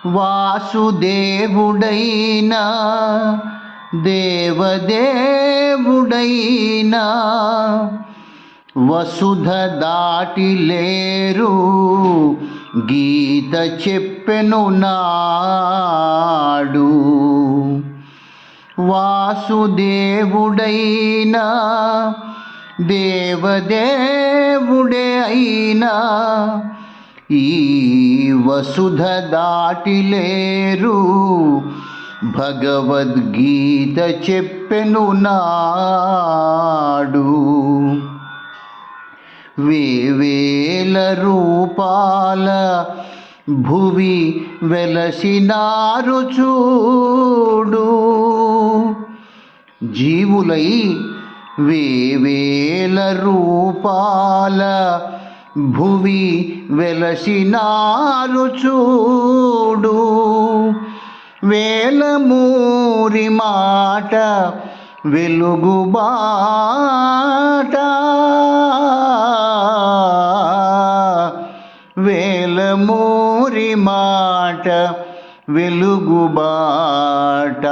వాసుదేవుడైనా దేవదేవుడైనా వసుధ దాటిలేరు గీత చెప్పెను నాడు. వాసుదేవుడైనా దేవదేవుడే అయినా ఈ వసుధ దాటిలేరు భగవద్గీత చెప్పెను నాడు. వేవేల రూపాల భువి వెలసినారు చూడు. జీవులై వేవేల రూపాల భువి వెలసినారు చూడు. వేలమూరి మాట వెలుగు బాట, వేలమూరి మాట వెలుగు బాట.